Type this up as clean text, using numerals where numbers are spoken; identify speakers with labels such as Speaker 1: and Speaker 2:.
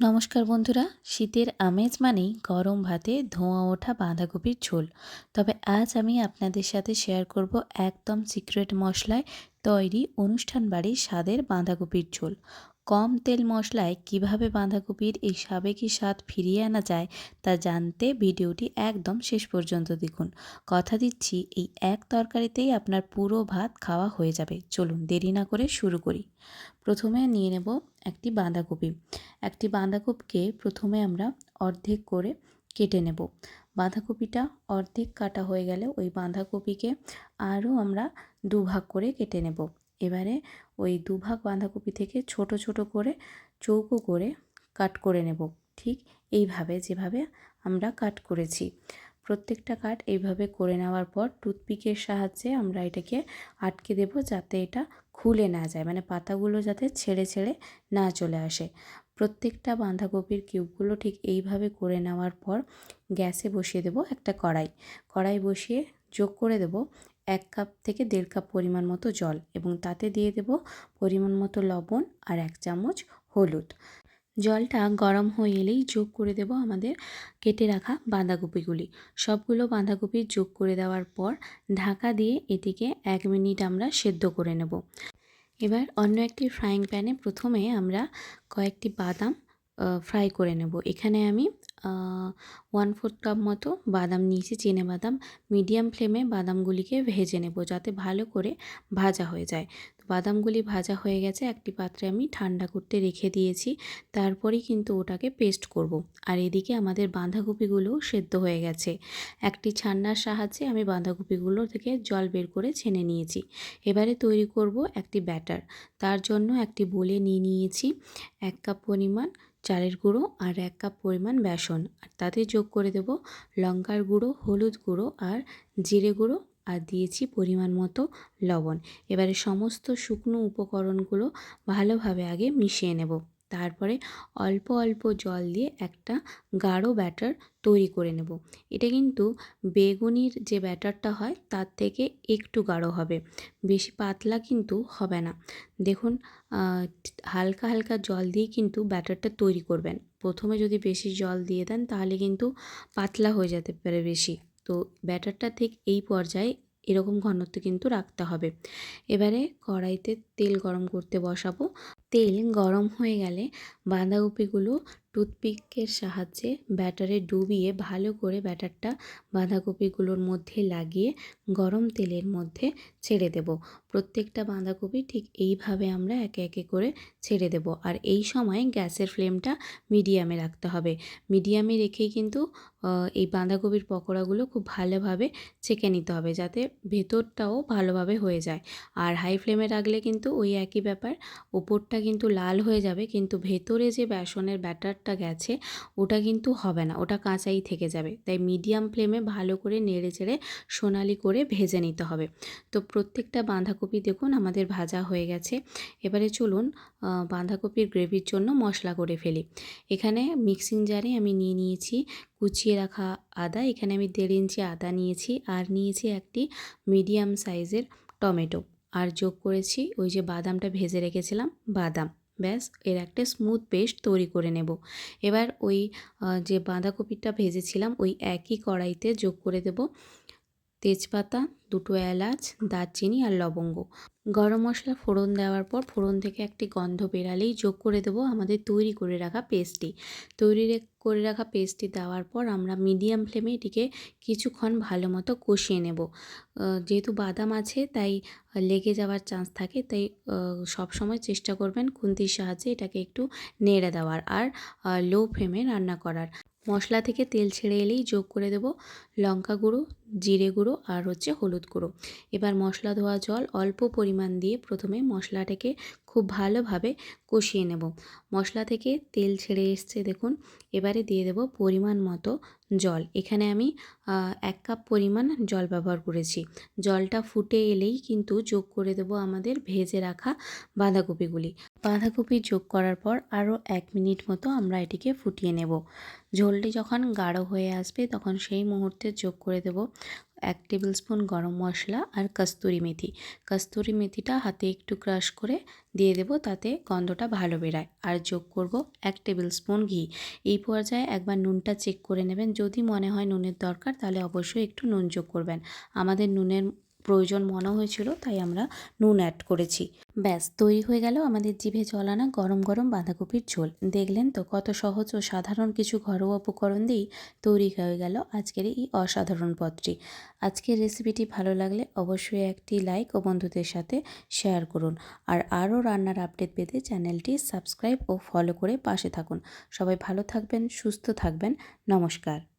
Speaker 1: নমস্কার বন্ধুরা, শীতের আমেজ মানেই গরম ভাতে ধোঁয়া ওঠা বাঁধাকপির ঝোল। তবে আজ আমি আপনাদের সাথে শেয়ার করব একদম সিক্রেট মশলায় তৈরি অনুষ্ঠান বাড়ির স্বাদের বাঁধাকপির ঝোল। কম তেল মশলায় কিভাবে বাঁধাকপির এই সাবেকি স্বাদ ফিরিয়ে আনা যায় তা জানতে ভিডিওটি একদম শেষ পর্যন্ত দেখুন। কথা দিচ্ছি এই এক তরকারিতেই আপনার পুরো ভাত খাওয়া হয়ে যাবে। চলুন দেরি না করে শুরু করি। প্রথমে নিয়ে নেব একটি বাঁধাকপি। একটি বাঁধাকপিকে প্রথমে আমরা অর্ধেক করে কেটে নেব। বাঁধাকপিটা অর্ধেক কাটা হয়ে গেলে ওই বাঁধাকপিকে আরও আমরা দুভাগ করে কেটে নেব। এবারে ওই দুভাগ বাঁধাকপি থেকে ছোট ছোট করে চৌকো করে কাট করে নেব, ঠিক এইভাবে যেভাবে আমরা কাট করেছি। প্রত্যেকটা কাট এইভাবে করে নেওয়ার পর টুথপিকের সাহায্যে আমরা এটাকে আটকে দেব, যাতে এটা খুলে না যায়, মানে পাতাগুলো যাতে ছেড়ে ছেড়ে না চলে আসে। প্রত্যেকটা বাঁধাকপির কিউবগুলো ঠিক এইভাবে করে নেওয়ার পর গ্যাসে বসিয়ে দেব একটা কড়াই বসিয়ে যোগ করে দেব 1 কাপ থেকে 1.5 কাপ পরিমাণ মতো জল, এবং তাতে দিয়ে দেব পরিমাণ মতো লবণ আর 1 চামচ হলুদ। জলটা গরম হয়ে এলেই যোগ করে দেব আমাদের কেটে রাখা বাঁধাকপিগুলি। সবগুলো বাঁধাকপি যোগ করে দেওয়ার পর ঢাকা দিয়ে এটিকে 1 মিনিট আমরা সেদ্ধ করে নেব। এবার অন্য একটি ফ্রাইং প্যানে প্রথমে আমরা কয়েকটি বাদাম ফ্রাই করে নেব। এখানে আমি 1/4 কাপ মতো বাদাম নিয়েছি, চিনে বাদাম। মিডিয়াম ফ্লেমে বাদামগুলিকে ভেজে নেব যাতে ভালো করে ভাজা হয়ে যায়। তো বাদামগুলি ভাজা হয়ে গেছে, একটি পাত্রে আমি ঠান্ডা করতে রেখে দিয়েছি। তারপরেই কিন্তু ওটাকে পেস্ট করব। আর এদিকে আমাদের বাঁধাকপিগুলো সেদ্ধ হয়ে গেছে। একটি ছান্নার সাহায্যে আমি বাঁধাকপিগুলো থেকে জল বের করে ছেনে নিয়েছি। এবারে তৈরি করব একটি ব্যাটার। তার জন্য একটি বোলে নিয়ে নিয়েছি 1 কাপ পরিমাণ চালের গুঁড়ো আর 1 কাপ পরিমাণ বেসন, আর তাতে যোগ করে দেব লঙ্কার গুঁড়ো, হলুদ গুঁড়ো আর জিরে গুঁড়ো, আর দিয়েছি পরিমাণ মতো লবণ। এবারে সমস্ত শুকনো উপকরণগুলো ভালোভাবে আগে মিশিয়ে নেব। তারপরে অল্প অল্প জল দিয়ে একটা গাঢ় ব্যাটার তৈরি করে নেব। এটা কিন্তু বেগুনির যে ব্যাটারটা হয় তার থেকে একটু গাঢ় হবে, বেশি পাতলা কিন্তু হবে না। দেখুন, হালকা হালকা জল দিয়ে কিন্তু ব্যাটারটা তৈরি করবেন। প্রথমে যদি বেশি জল দিয়ে দেন তাহলে কিন্তু পাতলা হয়ে যেতে পারে বেশি। তো ব্যাটারটা ঠিক এই পর্যায়ে এরকম ঘনত্ব কিন্তু রাখতে হবে। এবারে কড়াইতে তেল গরম করতে বসাবো। তেল গরম হয়ে গেলে বাঁধাকপিগুলো টুথপিকের সাহায্যে ব্যাটারে ডুবিয়ে ভালো করে ব্যাটারটা বাঁধাকপিগুলোর মধ্যে লাগিয়ে গরম তেলের মধ্যে ছেড়ে দেব। প্রত্যেকটা বাঁধাকপি ঠিক এইভাবে আমরা একে একে করে ছেড়ে দেব। আর এই সময় গ্যাসের ফ্লেমটা মিডিয়ামে রাখতে হবে। মিডিয়ামে রেখেই কিন্তু এই বাঁধাকপির পকোড়াগুলো খুব ভালোভাবে ছেঁকে নিতে হবে, যাতে ভেতরটাও ভালোভাবে হয়ে যায়। আর হাই ফ্লেমে রাখলে কিন্তু ওই একই ব্যাপার, ওপরটা কিন্তু লাল হয়ে যাবে কিন্তু ভেতরে যে বেসনের ব্যাটারটা গেছে ওটা কিন্তু হবে না, ওটা কাঁচাই থেকে যাবে। তাই মিডিয়াম ফ্লেমে ভালো করে নেড়ে চেড়ে সোনালি করে ভেজে নিতে হবে। তো প্রত্যেকটা বাঁধাকপি দেখুন আমাদের ভাজা হয়ে গেছে। এবারে চলুন বাঁধাকপির গ্রেভির জন্য মশলা করে ফেলি। এখানে মিক্সিং জারে আমি নিয়ে নিয়েছি কুচিয়ে রাখা আদা। এখানে আমি 1.5 ইঞ্চি আদা নিয়েছি, আর নিয়েছি একটি মিডিয়াম সাইজের টমেটো, আর যোগ করেছি ওই যে বাদামটা ভেজে রেখেছিলাম বাদাম। ব্যাস, এর একটা স্মুথ পেস্ট তৈরি করে নেব। এবার ওই যে বাঁধাকপিটা ভেজেছিলাম ওই একই কড়াইতে যোগ করে দেব তেজপাতা, 2টো এলাচ, দারচিনি আর লবঙ্গ। গরম মশলা ফোড়ন দেওয়ার পর ফোড়ন থেকে একটি গন্ধ বেরালেই যোগ করে দেব আমাদের তৈরি করে রাখা পেস্টটি। করে রাখা পেস্টটি দেওয়ার পর আমরা মিডিয়াম ফ্লেমে এটিকে কিছুক্ষণ ভালো মতো কষিয়ে নেব। যেহেতু বাদাম আছে তাই লেগে যাওয়ার চান্স থাকে, তাই সব সময় চেষ্টা করবেন খুন্তির সাহায্যে এটাকে একটু নেড়ে দেওয়ার আর লো ফ্লেমে রান্না করার। মশলা থেকে তেল ছেড়ে এলেই যোগ করে দেব লঙ্কা গুঁড়ো, জিরে গুঁড়ো আর হলুদ গুঁড়ো। এবার মশলা ধোয়া জল অল্প পরিমাণ দিয়ে প্রথমে মশলাটাকে খুব ভালোভাবে কষিয়ে নেব। মশলা থেকে তেল ছেড়ে এসছে দেখুন। এবারে দিয়ে দেব পরিমাণ মতো জল। এখানে আমি 1 কাপ পরিমাণ জল ব্যবহার করেছি। জলটা ফুটে এলেই কিন্তু যোগ করে দেব আমাদের ভেজে রাখা বাঁধাকপিগুলি। বাঁধাকপি যোগ করার পর আরও 1 মিনিট মতো আমরা এটিকে ফুটিয়ে নেব। ঝোলটি যখন গাঢ় হয়ে আসবে তখন সেই মুহূর্তে যোগ করে দেব 1 টেবিল স্পুন গরম মশলা আর কস্তুরি মেথি। কস্তুরি মেথিটা হাতে একটু ক্রাশ করে দিয়ে দেব, তাতে গন্ধটা ভালো বেরায়। আর যোগ করব 1 টেবিল স্পুন ঘি। এই পর্যায়ে একবার নুনটা চেক করে নেবেন, যদি মনে হয় নুনের দরকার তাহলে অবশ্যই একটু নুন যোগ করবেন। আমাদের নুনের প্রয়োজন মনে হয়েছিল, তাই আমরা নুন অ্যাড করেছি। ব্যাস তৈরি হয়ে গেল আমাদের জিভে জল আনা গরম গরম বাঁধাকপির ঝোল। দেখলেন তো কত সহজ ও সাধারণ কিছু ঘরোয়া উপকরণ দিয়েই তৈরি হয়ে গেল আজকের এই অসাধারণ পদটি। আজকের রেসিপিটি ভালো লাগলে অবশ্যই একটি লাইক ও বন্ধুদের সাথে শেয়ার করুন। আর আরও রান্নার আপডেট পেতে চ্যানেলটি সাবস্ক্রাইব ও ফলো করে পাশে থাকুন। সবাই ভালো থাকবেন, সুস্থ থাকবেন। নমস্কার।